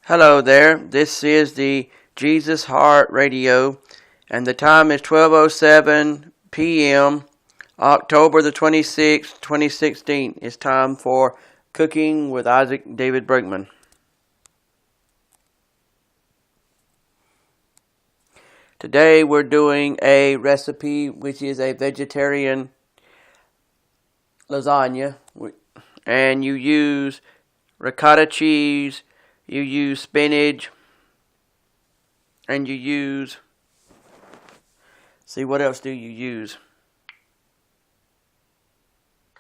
Hello there, this is the Jesus Heart Radio, and the time is 12:07 p.m., October the 26th, 2016. It's time for Cooking with Isaac David Brigmond. Today we're doing a recipe which is a vegetarian lasagna, and you use ricotta cheese, you use spinach, and you use, see, what else do you use?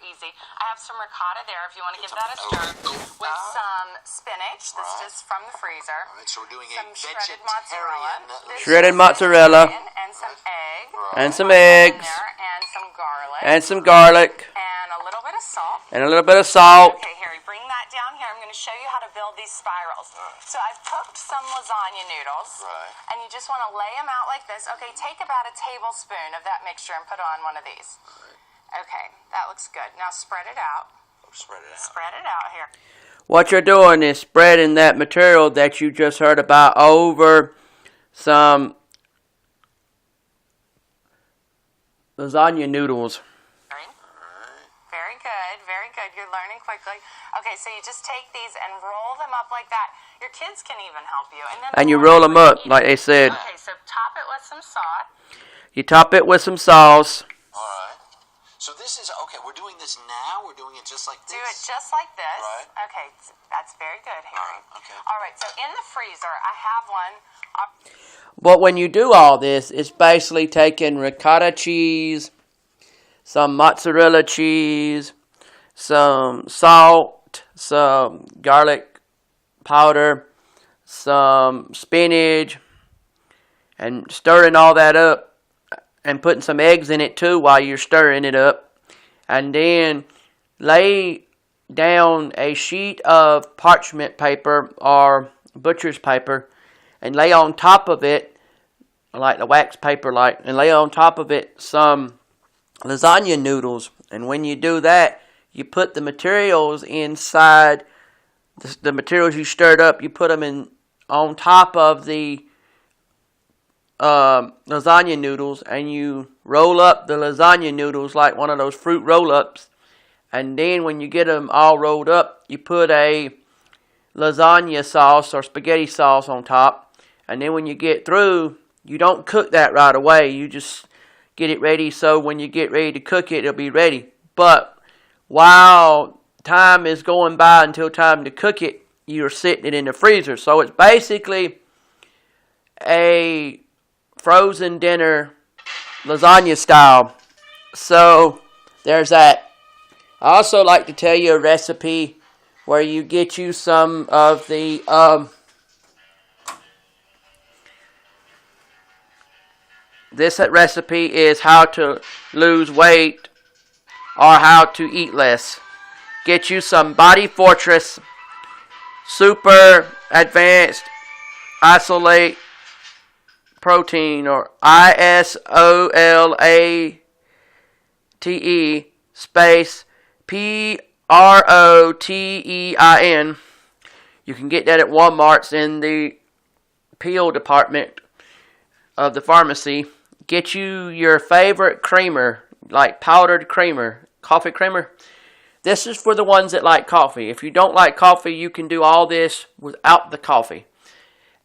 Easy. I have some ricotta there if you want to give that a stir. With some spinach. This is from the freezer. All right, so we're doing some a shredded mozzarella. Shredded mozzarella. And some egg. And some eggs. And some garlic. And some garlic. And a little bit of salt. And a little bit of salt. Okay, Harry, bring that down here. I'm going to show you how to build these spirals. So I've cooked some lasagna noodles. Right. And you just want to lay them out like this. Okay, take about a tablespoon of that mixture and put on one of these. Okay, that looks good. Now spread it out. Spread it out. Spread it out here. What you're doing is spreading that material that you just heard about over some lasagna noodles. Very good, very good. You're learning quickly. Okay, so you just take these and roll them up like that. Your kids can even help you. And you roll them up, like they said. Okay, so top it with some sauce. You top it with some sauce. All right. So this is, okay, we're doing this now? We're doing it just like this? Do it just like this. Right. Okay, that's very good, Harry. Okay. All right, so in the freezer, I have one. But when you do all this, it's basically taking ricotta cheese, some mozzarella cheese, some salt, some garlic powder, some spinach, and stirring all that up and putting some eggs in it too while you're stirring it up. And then lay down a sheet of parchment paper or butcher's paper and lay on top of it, like the wax paper, and lay on top of it some lasagna noodles. And when you do that, you put the materials inside, the materials you stirred up, you put them in on top of the lasagna noodles, and you roll up the lasagna noodles like one of those fruit roll-ups. And then when you get them all rolled up, you put a lasagna sauce or spaghetti sauce on top. And then when you get through, you don't cook that right away. You just get it ready so when you get ready to cook it, it'll be ready. But while time is going by until time to cook it, you're sitting it in the freezer. So it's basically a frozen dinner lasagna style. So there's that. I also like to tell you a recipe where you get you some of the this recipe is how to lose weight or how to eat less. Get you some Body Fortress Super Advanced Isolate Protein, or ISOLATE space PROTEIN. You can get that at Walmart's in the peel department of the pharmacy. Get you your favorite creamer, like powdered creamer, coffee creamer. This is for the ones that like coffee. If you don't like coffee, you can do all this without the coffee.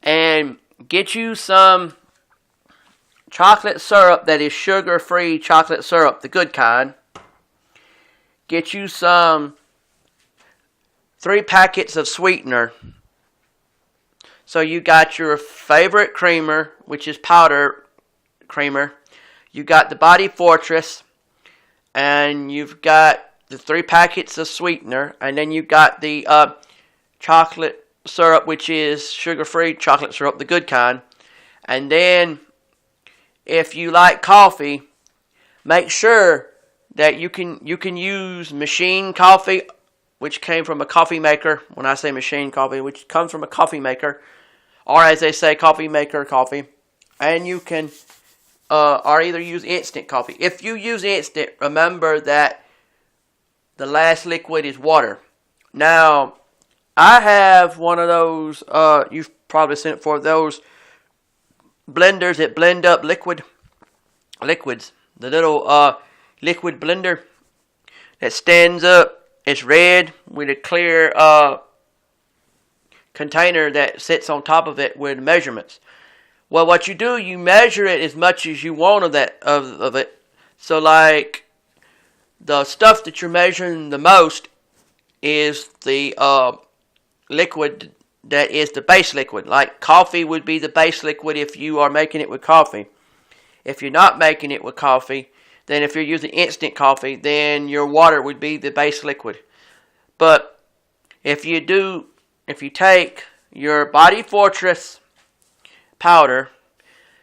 And get you some chocolate syrup that is sugar-free chocolate syrup, the good kind. Get you some 3 packets of sweetener. So you got your favorite creamer, which is powder creamer. You got the Body Fortress, and you've got the 3 packets of sweetener, and then you've got the chocolate syrup, which is sugar-free chocolate syrup, the good kind. And then if you like coffee, make sure that you can use machine coffee, which came from a coffee maker. When I say machine coffee, which comes from a coffee maker, or as they say, coffee maker coffee. And you can or either use instant coffee. If you use instant, remember that the last liquid is water. Now, I have one of those. You've probably seen it for those blenders that blend up liquids. The little liquid blender that stands up. It's red with a clear container that sits on top of it with measurements. Well, what you do, you measure it as much as you want of it. So, like, the stuff that you're measuring the most is the liquid that is the base liquid. Like, coffee would be the base liquid if you are making it with coffee. If you're not making it with coffee, then if you're using instant coffee, then your water would be the base liquid. But if you take your Body Fortress powder,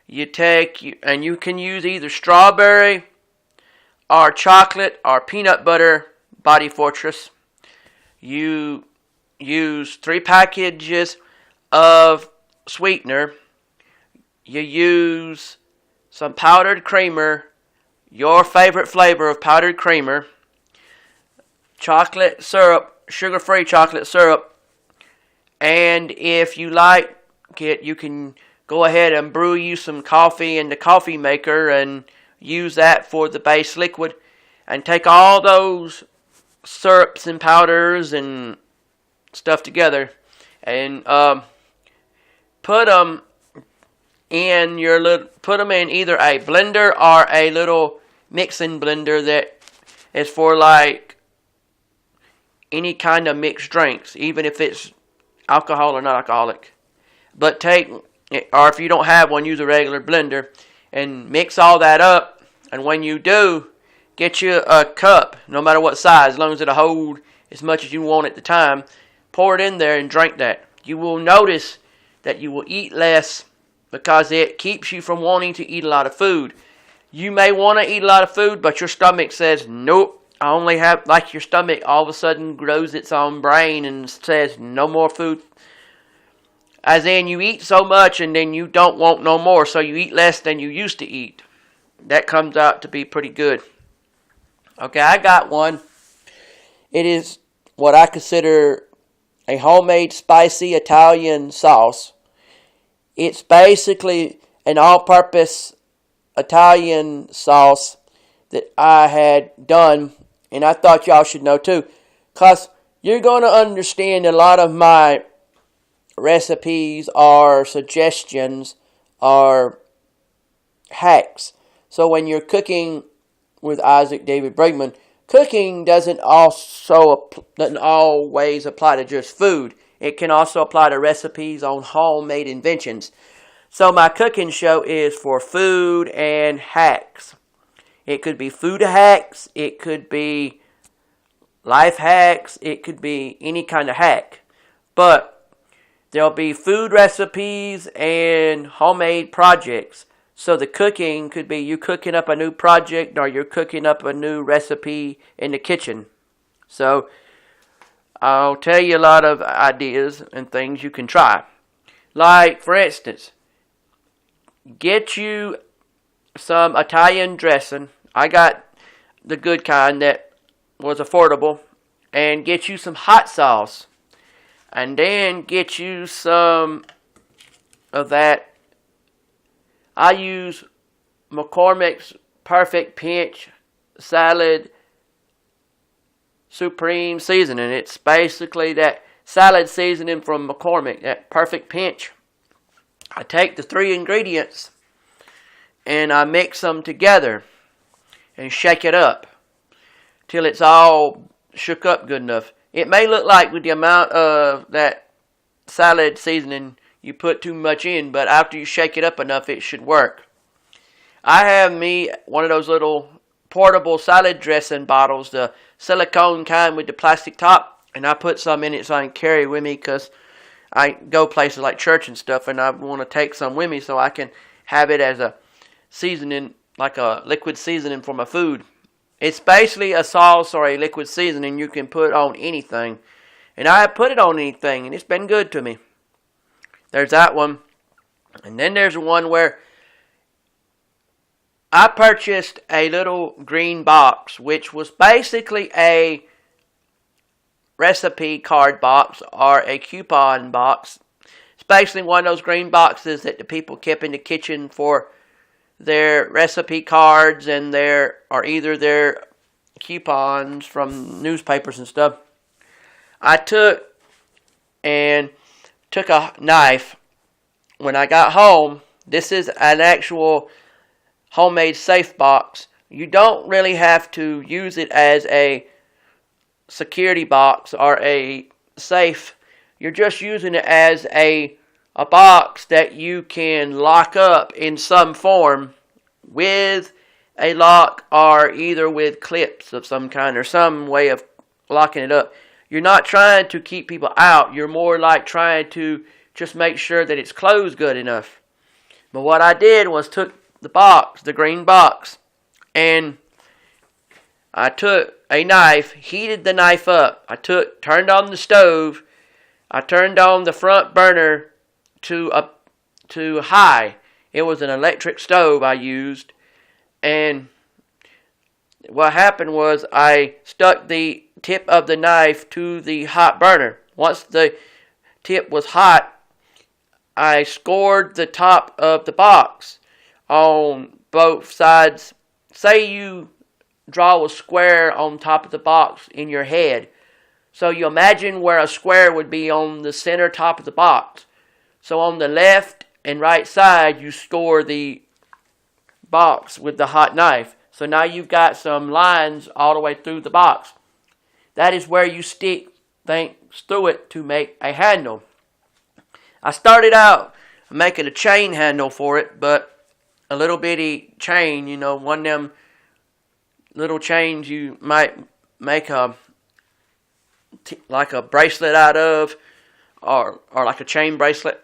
you can use either strawberry or chocolate or peanut butter Body Fortress. You use 3 packages of sweetener. You use some powdered creamer, your favorite flavor of powdered creamer, chocolate syrup, sugar-free chocolate syrup, and if you like it, you can go ahead and brew you some coffee in the coffee maker and use that for the base liquid, and take all those syrups and powders and stuff together and put them in either a blender or a little mixing blender that is for like any kind of mixed drinks, even if it's alcohol or not alcoholic. But or if you don't have one, use a regular blender and mix all that up. And when you do, get you a cup, no matter what size, as long as it'll hold as much as you want at the time. Pour it in there and drink that. You will notice that you will eat less because it keeps you from wanting to eat a lot of food. You may want to eat a lot of food, but your stomach says, nope, I only have, like your stomach all of a sudden grows its own brain and says, no more food. As in, you eat so much and then you don't want no more, so you eat less than you used to eat. That comes out to be pretty good. Okay, I got one. It is what I consider a homemade spicy Italian sauce. It's basically an all-purpose Italian sauce that I had done, and I thought y'all should know too, because you're going to understand a lot of my recipes or suggestions or hacks. So when you're cooking with Isaac David Brigmond, cooking doesn't always apply to just food. It can also apply to recipes on homemade inventions. So my cooking show is for food and hacks. It could be food hacks, it could be life hacks, it could be any kind of hack. But there'll be food recipes and homemade projects. So the cooking could be you cooking up a new project or you're cooking up a new recipe in the kitchen. So I'll tell you a lot of ideas and things you can try. Like, for instance, get you some Italian dressing. I got the good kind that was affordable. And get you some hot sauce. And then get you some of that. I use McCormick's Perfect Pinch Salad Supreme Seasoning. It's basically that salad seasoning from McCormick, that Perfect Pinch. I take the 3 ingredients and I mix them together and shake it up till it's all shook up good enough. It may look like with the amount of that salad seasoning you put too much in, but after you shake it up enough, it should work. I have me one of those little portable salad dressing bottles, the silicone kind with the plastic top, and I put some in it so I can carry with me because I go places like church and stuff, and I want to take some with me so I can have it as a seasoning, like a liquid seasoning for my food. It's basically a sauce or a liquid seasoning you can put on anything. And I have put it on anything, and it's been good to me. There's that one. And then there's one where I purchased a little green box, which was basically a recipe card box or a coupon box. It's basically one of those green boxes that the people kept in the kitchen for their recipe cards and either their coupons from newspapers and stuff. I took a knife. When I got home, this is an actual homemade safe box. You don't really have to use it as a security box or a safe. You're just using it as a box that you can lock up in some form with a lock or either with clips of some kind or some way of locking it up. You're not trying to keep people out. You're more like trying to just make sure that it's closed good enough. But what I did was took the box, the green box, and I took a knife, heated the knife up. Turned on the stove. I turned on the front burner to high. It was an electric stove I used. And what happened was I stuck the tip of the knife to the hot burner. Once the tip was hot, I scored the top of the box on both sides. Say you draw a square on top of the box in your head. So you imagine where a square would be on the center top of the box. So on the left and right side, you score the box with the hot knife. So now you've got some lines all the way through the box. That is where you stick things through it to make a handle. I started out making a chain handle for it, but a little bitty chain, one of them little chains you might make like a bracelet out of, or like a chain bracelet,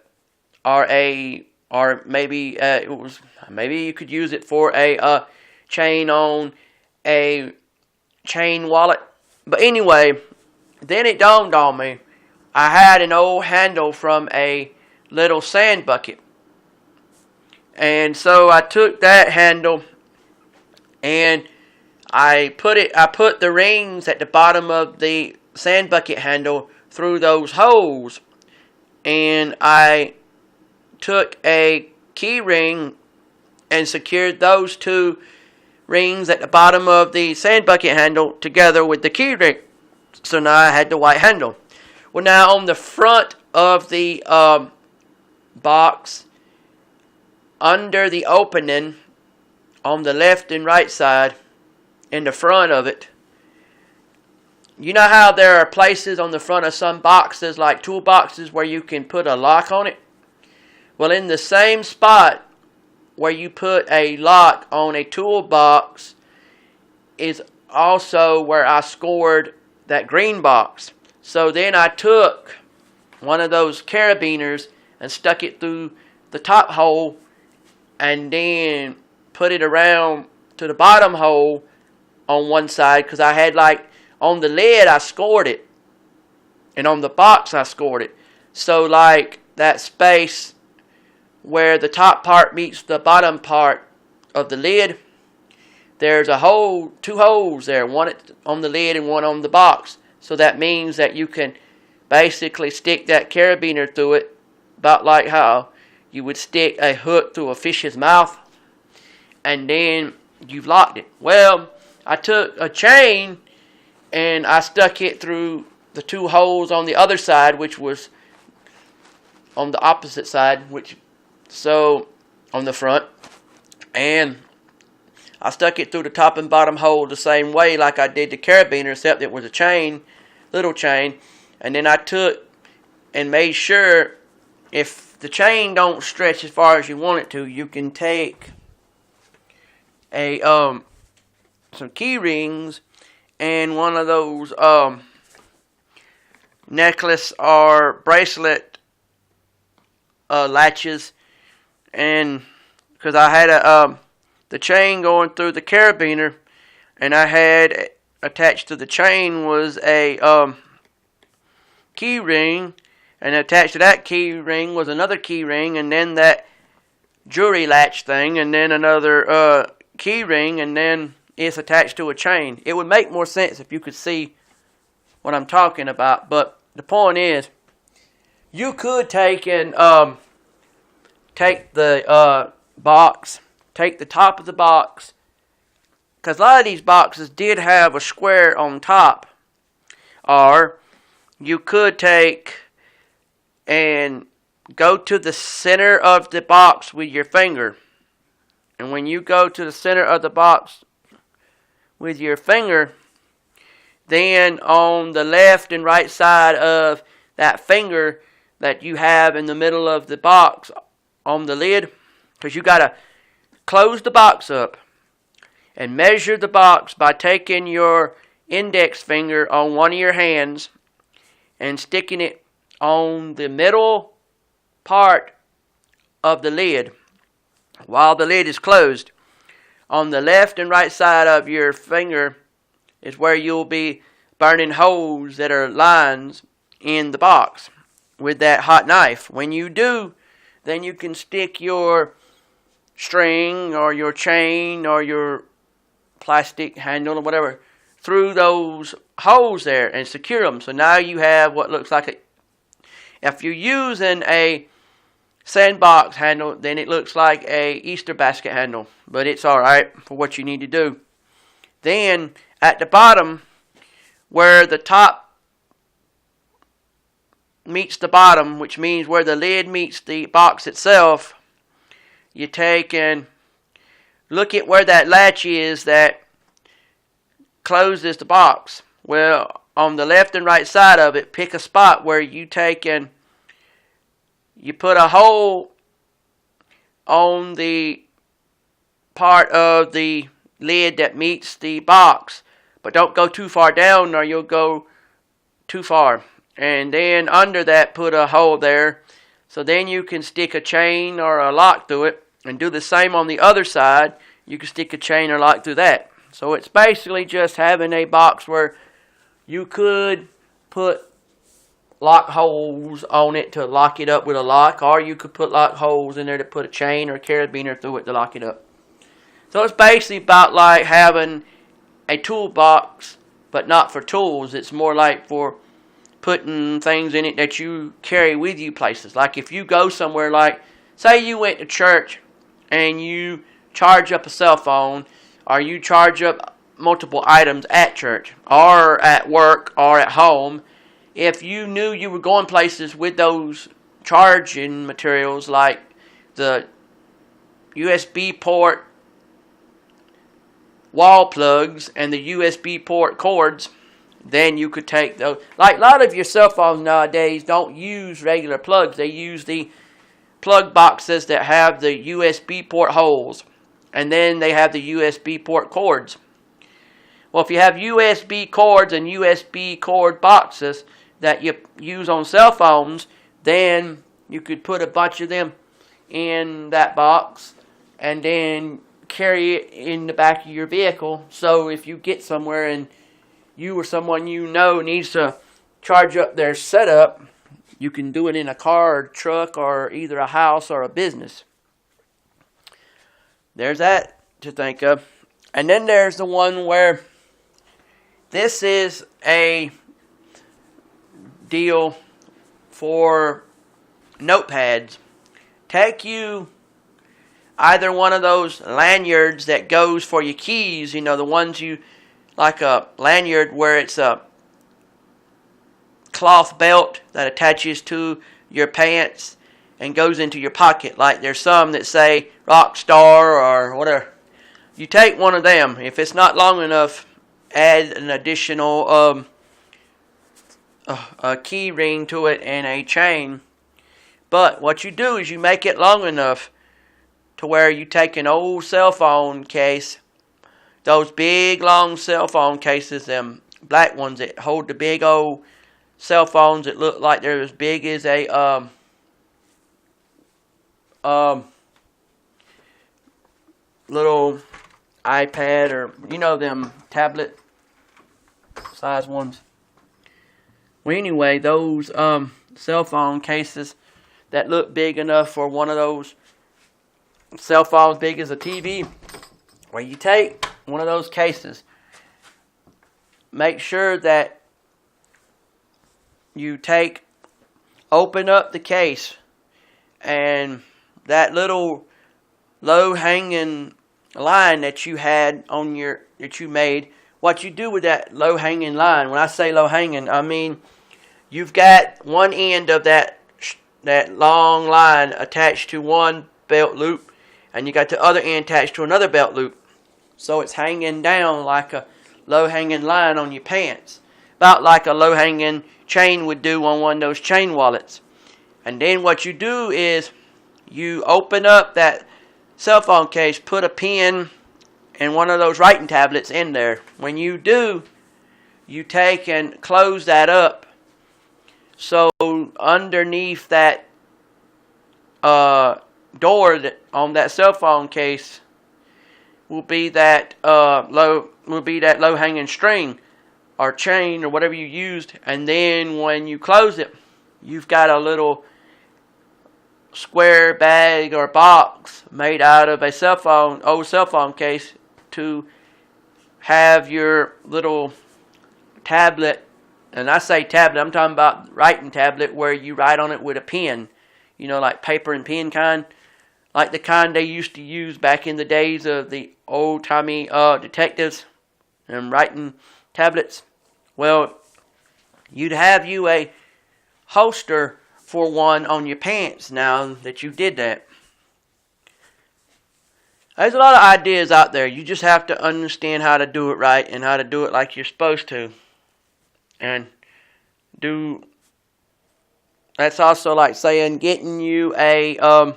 or maybe maybe you could use it for a chain on a chain wallet. But anyway, then it dawned on me. I had an old handle from a little sand bucket. And so I took that handle and I put the rings at the bottom of the sand bucket handle through those holes. And I took a key ring and secured those two rings at the bottom of the sand bucket handle together with the key ring. So now I had the white handle. Well, now on the front of the box, under the opening on the left and right side, in the front of it, you know how there are places on the front of some boxes, like toolboxes, where you can put a lock on it? Well, in the same spot where you put a lock on a toolbox is also where I scored that green box. So then I took one of those carabiners and stuck it through the top hole and then put it around to the bottom hole on one side, because I had on the lid I scored it and on the box I scored it. So that space where the top part meets the bottom part of the lid, there's two holes there, one on the lid and one on the box. So that means that you can basically stick that carabiner through it, about like how you would stick a hook through a fish's mouth, and then you've locked it. Well, I took a chain and I stuck it through the two holes on the other side, which was on the opposite side, on the front, and I stuck it through the top and bottom hole the same way like I did the carabiner, except it was a chain, little chain. And then I took and made sure, if the chain don't stretch as far as you want it to, you can take some key rings and one of those necklace or bracelet latches, and because I had the chain going through the carabiner, and I had attached to the chain was a key ring, and attached to that key ring was another key ring, and then that jewelry latch thing, and then another key ring, and then it's attached to a chain. It would make more sense if you could see what I'm talking about. But the point is, you could take and take the box, take the top of the box, because a lot of these boxes did have a square on top. Or you could take and go to the center of the box with your finger. And when you go to the center of the box with your finger, then on the left and right side of that finger that you have in the middle of the box on the lid, because you got to close the box up and measure the box by taking your index finger on one of your hands and sticking it on the middle part of the lid while the lid is closed. On the left and right side of your finger is where you'll be burning holes that are lines in the box with that hot knife. When you do, then you can stick your string or your chain or your plastic handle or whatever through those holes there and secure them. So now you have what looks like a, if you're using a sandbox handle, then it looks like a Easter basket handle, but it's alright for what you need to do. Then at the bottom, where the top meets the bottom, which means where the lid meets the box itself, you take and look at where that latch is that closes the box. Well, on the left and right side of it, pick a spot where you take and you put a hole on the part of the lid that meets the box, but don't go too far down or you'll go too far. And then under that, put a hole there, so then you can stick a chain or a lock through it, and do the same on the other side. You can stick a chain or lock through that. So it's basically just having a box where you could put lock holes on it to lock it up with a lock, or you could put lock holes in there to put a chain or a carabiner through it to lock it up. So it's basically about like having a toolbox, but not for tools. It's more like for putting things in it that you carry with you places. Like if you go somewhere, like say you went to church and you charge up a cell phone, or you charge up multiple items at church or at work or at home. If you knew you were going places with those charging materials like the USB port wall plugs and the USB port cords, then you could take those. Like a lot of your cell phones nowadays don't use regular plugs. They use the plug boxes that have the USB port holes, and then they have the USB port cords. Well, if you have USB cords and USB cord boxes that you use on cell phones, then you could put a bunch of them in that box and then carry it in the back of your vehicle. So if you get somewhere and you or someone you know needs to charge up their setup, you can do it in a car or truck or either a house or a business. There's that to think of. And then there's the one where this is a deal for notepads. Take you either one of those lanyards that goes for your keys, you know, the ones you, like a lanyard where it's a cloth belt that attaches to your pants and goes into your pocket. Like there's some that say Rockstar or whatever. You take one of them. If it's not long enough, add an additional a key ring to it and a chain. But what you do is you make it long enough to where you take an old cell phone case, those big long cell phone cases, them black ones that hold the big old cell phones that look like they're as big as a little iPad, or you know, them tablet size ones. Well, anyway, those cell phone cases that look big enough for one of those cell phones big as a TV, where you take one of those cases, make sure that you open up the case, and that little low-hanging line that you had on that you made, what you do with that low-hanging line, when I say low-hanging, I mean you've got one end of that long line attached to one belt loop, and you got the other end attached to another belt loop. So it's hanging down like a low-hanging line on your pants, about like a low-hanging chain would do on one of those chain wallets. And then what you do is you open up that cell phone case, put a pen and one of those writing tablets in there. When you do, you take and close that up. So underneath that door on that cell phone case will be that low-hanging string or chain or whatever you used. And then when you close it, you've got a little square bag or box made out of a old cell phone case to have your little tablet. And I say tablet, I'm talking about writing tablet where you write on it with a pen, you know, like paper and pen kind, like the kind they used to use back in the days of the old-timey detectives and writing tablets. Well, you'd have you a holster for one on your pants now that you did that. There's a lot of ideas out there. You just have to understand how to do it right and how to do it like you're supposed to. And that's also like saying getting you a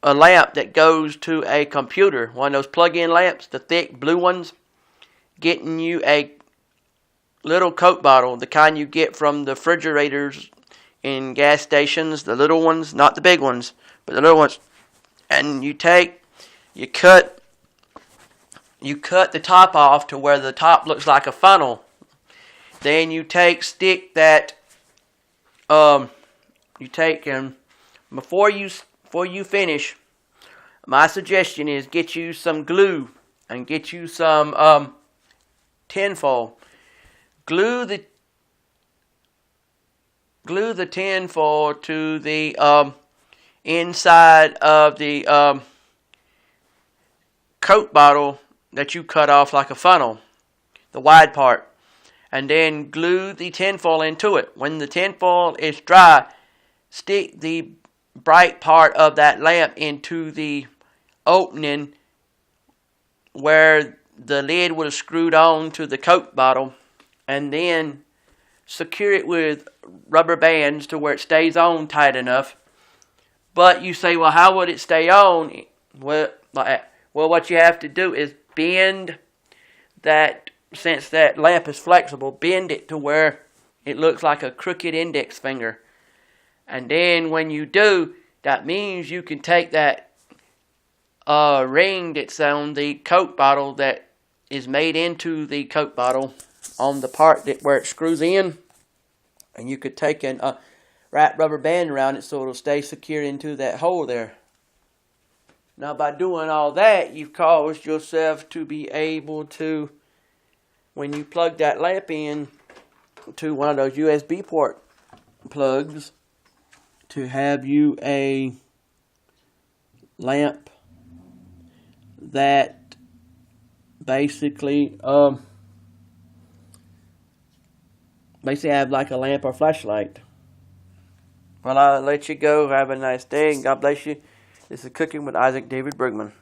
lamp that goes to a computer, one of those plug-in lamps, the thick blue ones. Getting you a little Coke bottle, the kind you get from the refrigerators in gas stations, the little ones, not the big ones, but the little ones. And you cut the top off to where the top looks like a funnel. Then you stick that, and before you finish, my suggestion is get you some glue and get you some tinfoil. Glue the tinfoil to the inside of the Coke bottle that you cut off like a funnel, the wide part, and then glue the tinfoil into it. When the tinfoil is dry, stick the bright part of that lamp into the opening where the lid would have screwed on to the Coke bottle, and then secure it with rubber bands to where it stays on tight enough. But you say, well, how would it stay on? Well, what you have to do is bend that, since that lamp is flexible, bend it to where it looks like a crooked index finger. And then when you do, that means you can take that ring that's on the Coke bottle that is made into the Coke bottle on the part where it screws in, and you could take and wrap rubber band around it so it'll stay secure into that hole there. Now, by doing all that, you've caused yourself to be able to, when you plug that lamp in to one of those USB port plugs, to have you a lamp that basically have like a lamp or flashlight. Well, I'll let you go. Have a nice day, and God bless you. This is Cooking with Isaac David Brigmond.